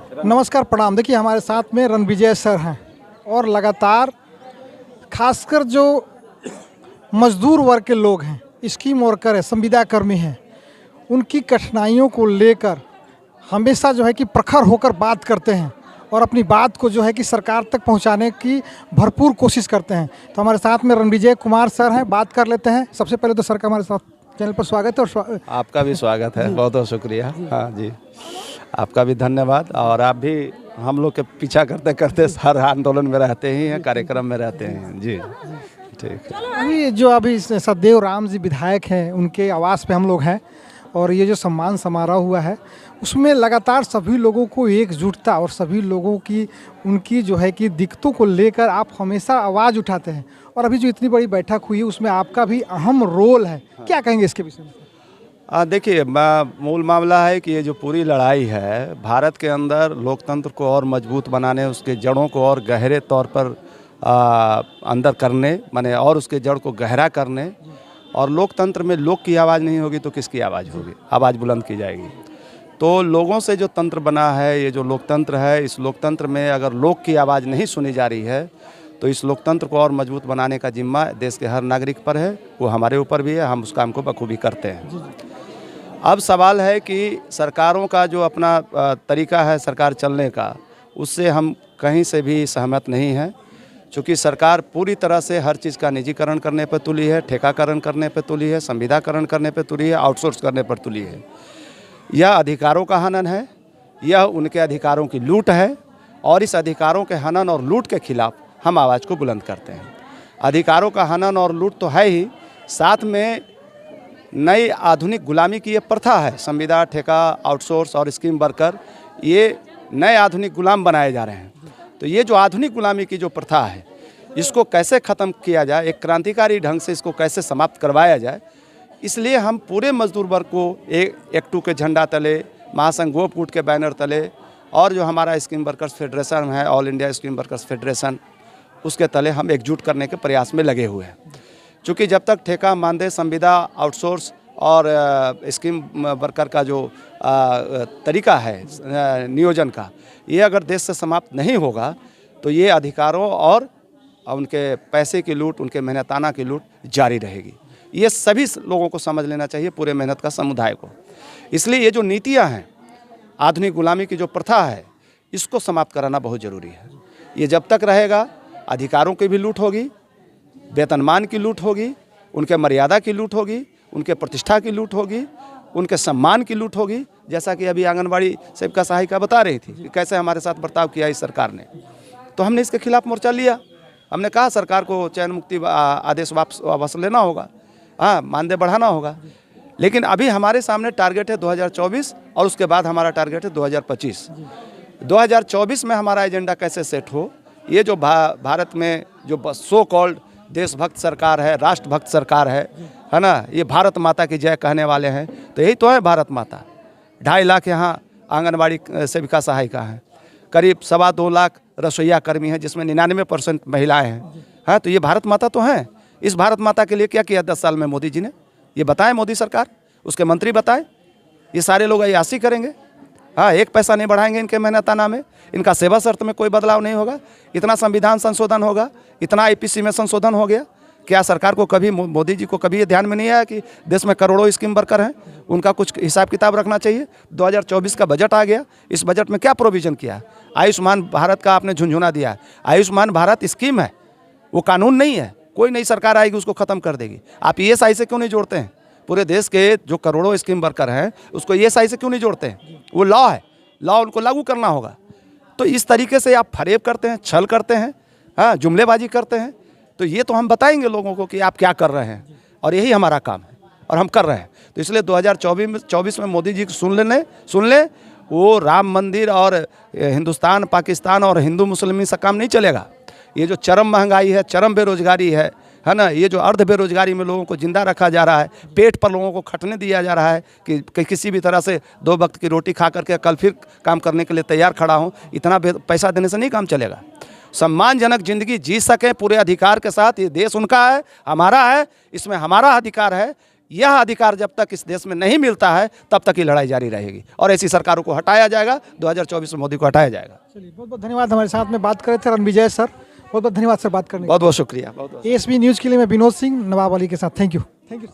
नमस्कार, प्रणाम। देखिए, हमारे साथ में रणविजय सर हैं और लगातार खासकर जो मजदूर वर्ग के लोग हैं, स्कीम वर्कर है, संविदा कर्मी हैं, उनकी कठिनाइयों को लेकर हमेशा जो है कि प्रखर होकर बात करते हैं और अपनी बात को जो है कि सरकार तक पहुंचाने की भरपूर कोशिश करते हैं। तो हमारे साथ में रणविजय कुमार सर हैं, बात कर लेते हैं। सबसे पहले तो सर का हमारे साथ चैनल पर स्वागत है और आपका भी स्वागत है, बहुत बहुत शुक्रिया। हाँ जी, आपका भी धन्यवाद। और आप भी हम लोग के पीछा करते करते हर आंदोलन में रहते ही हैं, कार्यक्रम में रहते हैं जी। ठीक है। अभी सदैव राम जी विधायक हैं, उनके आवास पे हम लोग हैं और ये जो सम्मान समारोह हुआ है उसमें लगातार सभी लोगों को एकजुटता और सभी लोगों की उनकी जो है कि दिक्कतों को लेकर आप हमेशा आवाज़ उठाते हैं और अभी जो इतनी बड़ी बैठक हुई है उसमें आपका भी अहम रोल है। क्या कहेंगे इसके विषय में? देखिए, मूल मामला है कि ये जो पूरी लड़ाई है भारत के अंदर लोकतंत्र को और मजबूत बनाने, उसके जड़ों को और गहरे तौर पर अंदर करने, माने और उसके जड़ को गहरा करने। और लोकतंत्र में लोग की आवाज़ नहीं होगी तो किसकी आवाज़ होगी? आवाज़ बुलंद की जाएगी। तो लोगों से जो तंत्र बना है, ये जो लोकतंत्र है, इस लोकतंत्र में अगर लोग की आवाज़ नहीं सुनी जा रही है तो इस लोकतंत्र को और मजबूत बनाने का जिम्मा देश के हर नागरिक पर है, वो हमारे ऊपर भी है। हम उस काम को बखूबी करते हैं। अब सवाल है कि सरकारों का जो अपना तरीका है सरकार चलने का, उससे हम कहीं से भी सहमत नहीं हैं। चूँकि सरकार पूरी तरह से हर चीज़ का निजीकरण करने पर तुली है, ठेकाकरण करने पर तुली है, संविदाकरण करने पर तुली है, आउटसोर्स करने पर तुली है। यह अधिकारों का हनन है, यह उनके अधिकारों की लूट है और इस अधिकारों के हनन और लूट के खिलाफ हम आवाज़ को बुलंद करते हैं। अधिकारों का हनन और लूट तो है ही, साथ में नई आधुनिक गुलामी की ये प्रथा है। संविदा, ठेका, आउटसोर्स और स्कीम वर्कर, ये नए आधुनिक गुलाम बनाए जा रहे हैं। तो ये जो आधुनिक गुलामी की जो प्रथा है, इसको कैसे ख़त्म किया जाए, एक क्रांतिकारी ढंग से इसको कैसे समाप्त करवाया जाए, इसलिए हम पूरे मजदूर वर्ग को एक टू के झंडा तले, महासंघ गोपकूट के बैनर तले और जो हमारा स्कीम वर्कर्स फेडरेशन है, all India scheme workers federation, उसके तले हम एकजुट करने के प्रयास में लगे हुए हैं। चूँकि जब तक ठेका, मानदेय, संविदा, आउटसोर्स और स्कीम वर्कर का जो तरीका है नियोजन का, ये अगर देश से समाप्त नहीं होगा तो ये अधिकारों और उनके पैसे की लूट, उनके मेहनताना की लूट जारी रहेगी। ये सभी लोगों को समझ लेना चाहिए, पूरे मेहनत का समुदाय को। इसलिए ये जो नीतियाँ हैं, आधुनिक गुलामी की जो प्रथा है, इसको समाप्त कराना बहुत ज़रूरी है। ये जब तक रहेगा अधिकारों की भी लूट होगी, वेतनमान की लूट होगी, उनके मर्यादा की लूट होगी, उनके प्रतिष्ठा की लूट होगी, उनके सम्मान की लूट होगी। जैसा कि अभी आंगनबाड़ी सेविका सहायिका बता रही थी कि कैसे हमारे साथ बर्ताव किया इस सरकार ने, तो हमने इसके खिलाफ मोर्चा लिया। हमने कहा सरकार को चयन मुक्ति आदेश वापस लेना होगा, हाँ, मानदेय बढ़ाना होगा। लेकिन अभी हमारे सामने टारगेट है 2024 और उसके बाद हमारा टारगेट है 2025। 2024 में हमारा एजेंडा कैसे सेट हो, ये जो भारत में जो सो कॉल्ड देशभक्त सरकार है, राष्ट्रभक्त सरकार है ना, ये भारत माता की जय कहने वाले हैं, तो यही तो है भारत माता। 2.5 लाख यहाँ आंगनबाड़ी सेविका सहायिका हैं, करीब 2.25 लाख रसोईया कर्मी हैं, जिसमें 99% महिलाएं हैं। हाँ, तो ये भारत माता तो हैं। इस भारत माता के लिए क्या किया 10 साल में मोदी जी ने, ये बताएं मोदी सरकार, उसके मंत्री बताएं। ये सारे लोग अय्यासी करेंगे, हाँ, एक पैसा नहीं बढ़ाएंगे इनके मेहनताना में, इनका सेवा शर्त में कोई बदलाव नहीं होगा। इतना संविधान संशोधन होगा, इतना आईपीसी में संशोधन हो गया, क्या सरकार को कभी, मोदी जी को कभी ये ध्यान में नहीं आया कि देश में करोड़ों स्कीम वर्कर हैं, उनका कुछ हिसाब किताब रखना चाहिए? 2024 का बजट आ गया, इस बजट में क्या प्रोविज़न किया? आयुष्मान भारत का आपने झुंझुना दिया है। आयुष्मान भारत स्कीम है, वो कानून नहीं है। कोई नई सरकार आएगी उसको ख़त्म कर देगी। आप ईएसआई से क्यों नहीं जोड़ते हैं? पूरे देश के जो करोड़ों स्कीम वर्कर हैं उसको ईएसआई से क्यों नहीं जोड़ते हैं? वो लॉ है, लॉ उनको लागू करना होगा। तो इस तरीके से आप फरेब करते हैं, छल करते हैं, हाँ, जुमलेबाजी करते हैं। तो ये तो हम बताएंगे लोगों को कि आप क्या कर रहे हैं, और यही हमारा काम है और हम कर रहे हैं। तो इसलिए 2024 में मोदी जी को सुन ले, वो राम मंदिर और हिंदुस्तान, पाकिस्तान और हिंदू मुस्लिम से काम नहीं चलेगा। ये जो चरम महंगाई है, चरम बेरोजगारी है ना, ये जो अर्ध बेरोजगारी में लोगों को जिंदा रखा जा रहा है, पेट पर लोगों को खटने दिया जा रहा है कि किसी भी तरह से 2 वक्त की रोटी खा करके कल फिर काम करने के लिए तैयार खड़ा हूँ, इतना पैसा देने से नहीं काम चलेगा। सम्मानजनक जिंदगी जी सकें पूरे अधिकार के साथ, ये देश उनका है, हमारा है, इसमें हमारा अधिकार है यह अधिकार जब तक इस देश में नहीं मिलता है तब तक ये लड़ाई जारी रहेगी और ऐसी सरकारों को हटाया जाएगा। 2024 में मोदी को हटाया जाएगा। चलिए, बहुत बहुत धन्यवाद। हमारे साथ में बात कर रहे थे रणविजय सर। बहुत बहुत धन्यवाद सर बात करने के बहुत बहुत शुक्रिया। बहुत बहुत लिए। ASB न्यूज़ के लिए मैं विनोद सिंह नवाब अली के साथ। Thank you.